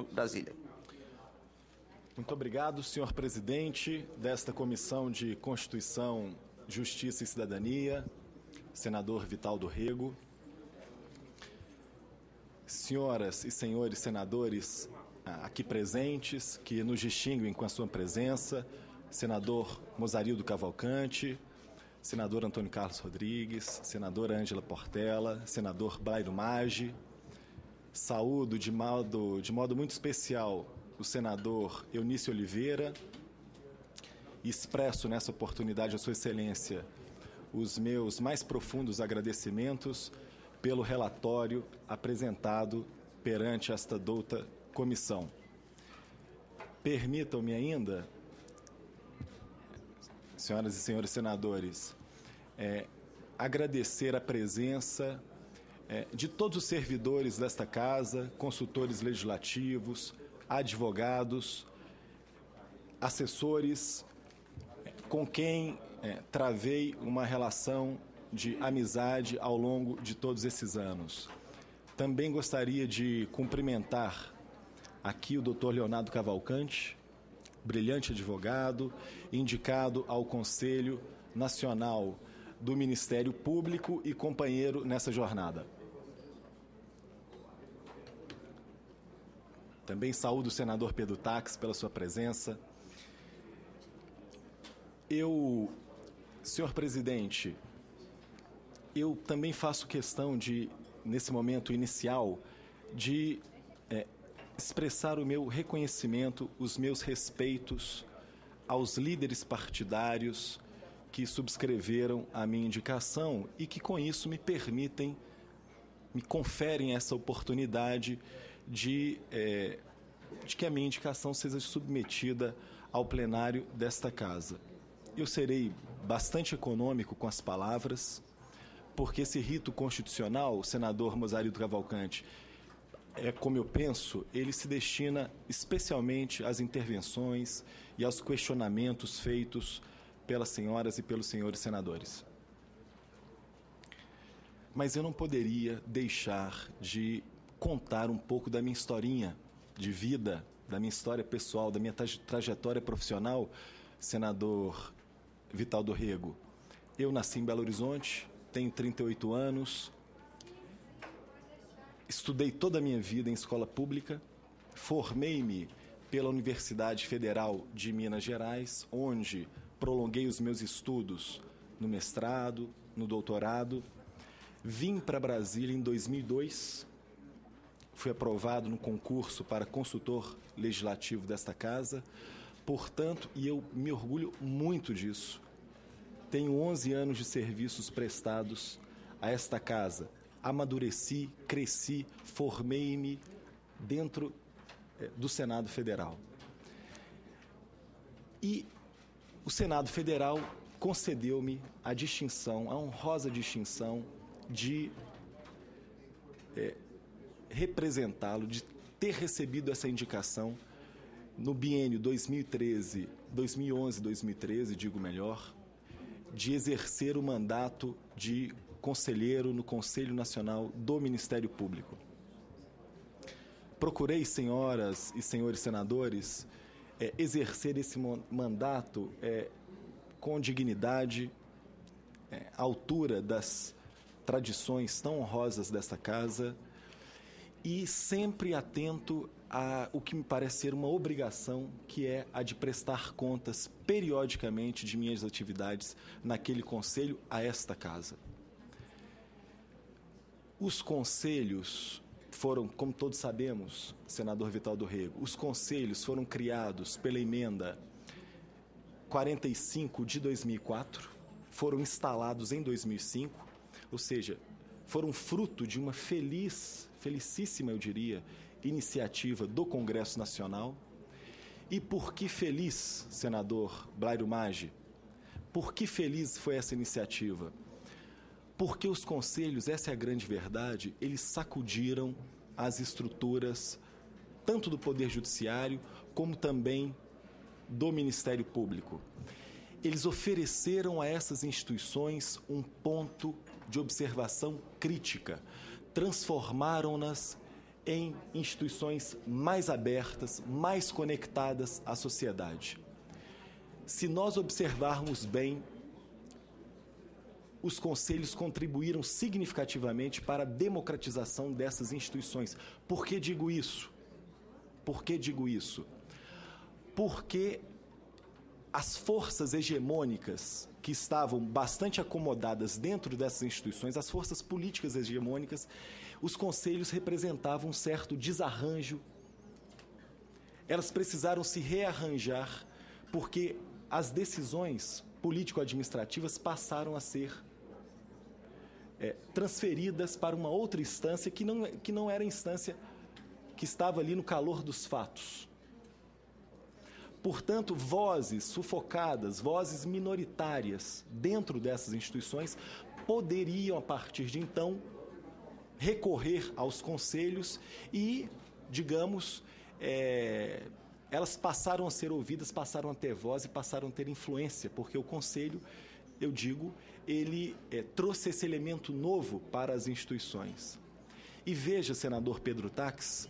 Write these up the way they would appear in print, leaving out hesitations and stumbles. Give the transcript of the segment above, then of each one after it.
Brasília. Muito obrigado, senhor presidente desta Comissão de Constituição, Justiça e Cidadania, senador Vital do Rego. Senhoras e senhores senadores aqui presentes, que nos distinguem com a sua presença, senador Mozarildo Cavalcante, senador Antônio Carlos Rodrigues, senadora Ângela Portela, senador Blairo Maggi. Saúdo de modo muito especial o senador Eunício Oliveira e expresso nessa oportunidade a sua excelência os meus mais profundos agradecimentos pelo relatório apresentado perante esta douta comissão. Permitam-me ainda, senhoras e senhores senadores, agradecer a presença de todos os servidores desta casa, consultores legislativos, advogados, assessores, com quem travei uma relação de amizade ao longo de todos esses anos. Também gostaria de cumprimentar aqui o Dr. Leonardo Cavalcante, brilhante advogado, indicado ao Conselho Nacional do Ministério Público e companheiro nessa jornada. Também saúdo o senador Pedro Taques pela sua presença. Senhor presidente, eu também faço questão de, nesse momento inicial, de expressar o meu reconhecimento, os meus respeitos aos líderes partidários que subscreveram a minha indicação e que, com isso, me conferem essa oportunidade de que a minha indicação seja submetida ao plenário desta casa. Eu serei bastante econômico com as palavras, porque esse rito constitucional, senador Mozarildo Cavalcante, como eu penso, ele se destina especialmente às intervenções e aos questionamentos feitos pelas senhoras e pelos senhores senadores. Mas eu não poderia deixar de contar um pouco da minha historinha de vida, da minha história pessoal, da minha trajetória profissional, senador Vital do Rego. Eu nasci em Belo Horizonte, tenho 38 anos, estudei toda a minha vida em escola pública, formei-me pela Universidade Federal de Minas Gerais, onde prolonguei os meus estudos no mestrado, no doutorado. Vim para Brasília em 2002, fui aprovado no concurso para consultor legislativo desta casa, portanto, e eu me orgulho muito disso, tenho 11 anos de serviços prestados a esta casa, amadureci, cresci, formei-me dentro do Senado Federal. E o Senado Federal concedeu-me a distinção, a honrosa distinção de representá-lo, de ter recebido essa indicação no biênio 2011-2013, digo melhor, de exercer o mandato de conselheiro no Conselho Nacional do Ministério Público. Procurei, senhoras e senhores senadores, exercer esse mandato com dignidade, à altura das tradições tão honrosas desta casa e sempre atento a o que me parece ser uma obrigação, que é a de prestar contas periodicamente de minhas atividades naquele conselho a esta casa. Os conselhos foram, como todos sabemos, senador Vital do Rego, os conselhos foram criados pela emenda 45 de 2004, foram instalados em 2005, ou seja, foram fruto de uma felicíssima, eu diria, iniciativa do Congresso Nacional. E por que feliz, senador Blairo Maggi? Por que feliz foi essa iniciativa? Porque os conselhos, essa é a grande verdade, eles sacudiram as estruturas tanto do Poder Judiciário como também do Ministério Público. Eles ofereceram a essas instituições um ponto de observação crítica, transformaram-nas em instituições mais abertas, mais conectadas à sociedade. Se nós observarmos bem, os conselhos contribuíram significativamente para a democratização dessas instituições. Por que digo isso? Por que digo isso? Porque as forças hegemônicas que estavam bastante acomodadas dentro dessas instituições, as forças políticas hegemônicas, os conselhos representavam um certo desarranjo. Elas precisaram se rearranjar porque as decisões político-administrativas passaram a ser transferidas para uma outra instância que não era a instância que estava ali no calor dos fatos. Portanto, vozes sufocadas, vozes minoritárias dentro dessas instituições poderiam, a partir de então, recorrer aos conselhos e, digamos, elas passaram a ser ouvidas, passaram a ter voz e passaram a ter influência, porque o conselho, eu digo, ele trouxe esse elemento novo para as instituições. E veja, senador Pedro Taques,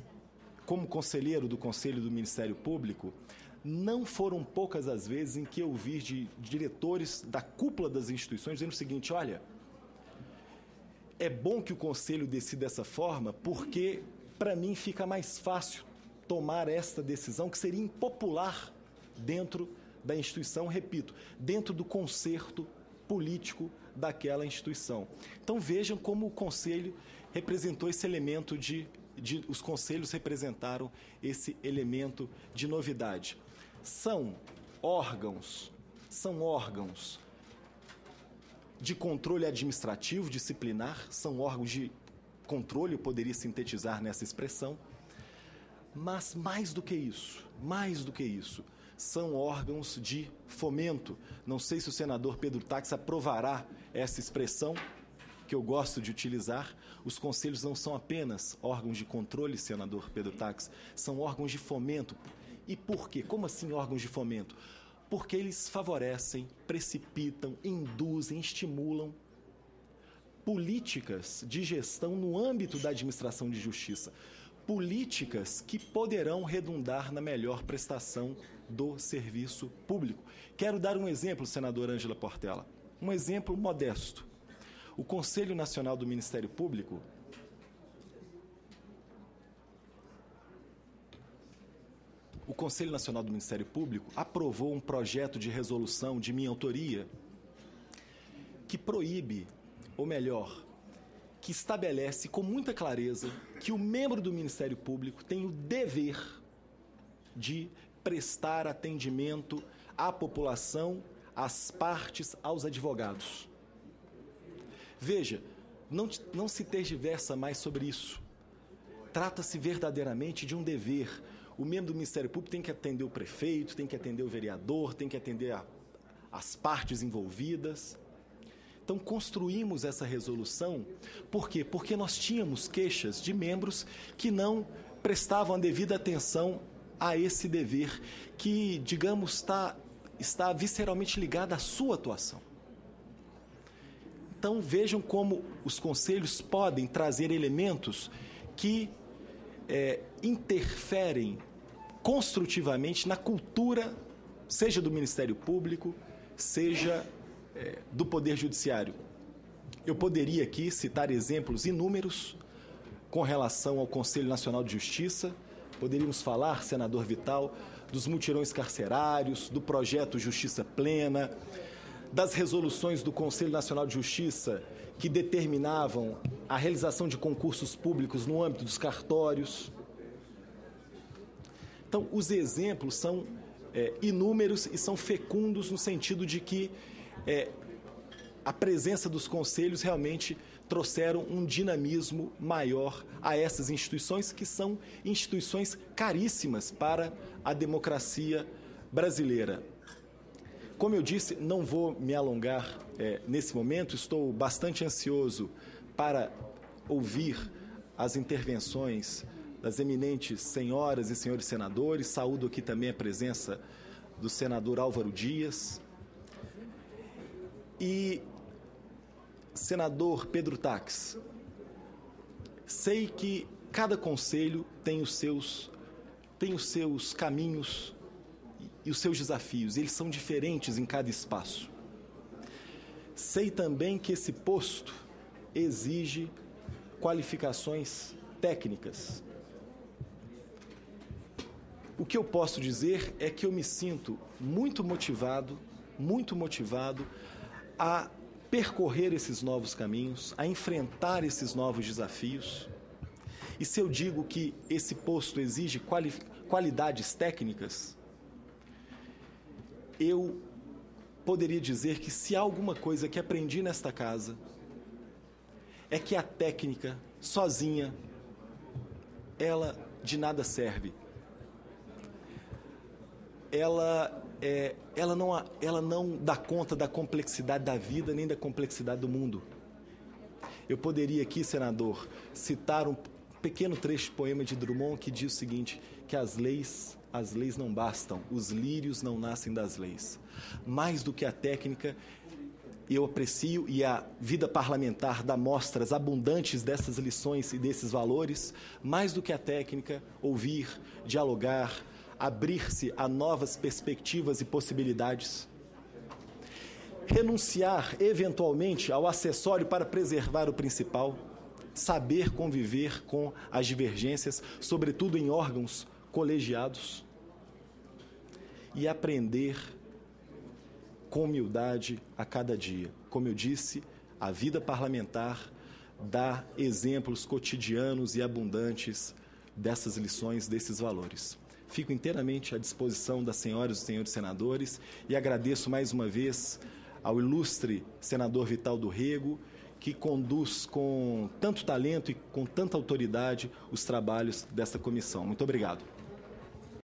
como conselheiro do Conselho do Ministério Público, não foram poucas as vezes em que eu vi de diretores da cúpula das instituições dizendo o seguinte: olha, é bom que o Conselho decida dessa forma porque, para mim, fica mais fácil tomar esta decisão que seria impopular dentro da instituição, repito, dentro do concerto político daquela instituição. Então vejam como o Conselho representou esse elemento os conselhos representaram esse elemento de novidade. São órgãos de controle administrativo, disciplinar, são órgãos de controle, eu poderia sintetizar nessa expressão, mas mais do que isso, são órgãos de fomento. Não sei se o senador Pedro Taques aprovará essa expressão, que eu gosto de utilizar. Os conselhos não são apenas órgãos de controle, senador Pedro Taques, são órgãos de fomento. E por quê? Como assim órgãos de fomento? Porque eles favorecem, precipitam, induzem, estimulam políticas de gestão no âmbito da administração de justiça. Políticas que poderão redundar na melhor prestação do serviço público. Quero dar um exemplo, senador Ângela Portela, um exemplo modesto. O Conselho Nacional do Ministério Público aprovou um projeto de resolução de minha autoria que proíbe, ou melhor, que estabelece com muita clareza que o membro do Ministério Público tem o dever de prestar atendimento à população, às partes, aos advogados. Veja, não se tergiversa mais sobre isso. Trata-se verdadeiramente de um dever. O membro do Ministério Público tem que atender o prefeito, tem que atender o vereador, tem que atender as partes envolvidas. Então, construímos essa resolução, por quê? Porque nós tínhamos queixas de membros que não prestavam a devida atenção a esse dever, que, digamos, está visceralmente ligado à sua atuação. Então, vejam como os conselhos podem trazer elementos que interferem construtivamente na cultura, seja do Ministério Público, seja do Poder Judiciário. Eu poderia aqui citar exemplos inúmeros com relação ao Conselho Nacional de Justiça. Poderíamos falar, senador Vital, dos mutirões carcerários, do projeto Justiça Plena, das resoluções do Conselho Nacional de Justiça que determinavam a realização de concursos públicos no âmbito dos cartórios. Então, os exemplos são inúmeros e são fecundos no sentido de que a presença dos conselhos realmente trouxeram um dinamismo maior a essas instituições, que são instituições caríssimas para a democracia brasileira. Como eu disse, não vou me alongar nesse momento, estou bastante ansioso para ouvir as intervenções das eminentes senhoras e senhores senadores. Saúdo aqui também a presença do senador Álvaro Dias. E, senador Pedro Taques, sei que cada conselho tem os seus caminhos e os seus desafios. Eles são diferentes em cada espaço. Sei também que esse posto exige qualificações técnicas. O que eu posso dizer é que eu me sinto muito motivado a percorrer esses novos caminhos, a enfrentar esses novos desafios. E se eu digo que esse posto exige qualidades técnicas, eu poderia dizer que se há alguma coisa que aprendi nesta casa, é que a técnica, sozinha, ela de nada serve. Ela não dá conta da complexidade da vida nem da complexidade do mundo. Eu poderia aqui, senador, citar um pequeno trecho de poema de Drummond que diz o seguinte, que as leis não bastam, os lírios não nascem das leis. Mais do que a técnica, eu aprecio, e a vida parlamentar dá mostras abundantes dessas lições e desses valores, mais do que a técnica, ouvir, dialogar, abrir-se a novas perspectivas e possibilidades, renunciar eventualmente ao acessório para preservar o principal, saber conviver com as divergências, sobretudo em órgãos colegiados, e aprender com humildade a cada dia. Como eu disse, a vida parlamentar dá exemplos cotidianos e abundantes dessas lições, desses valores. Fico inteiramente à disposição das senhoras e dos senhores senadores e agradeço mais uma vez ao ilustre senador Vital do Rego, que conduz com tanto talento e com tanta autoridade os trabalhos dessa comissão. Muito obrigado.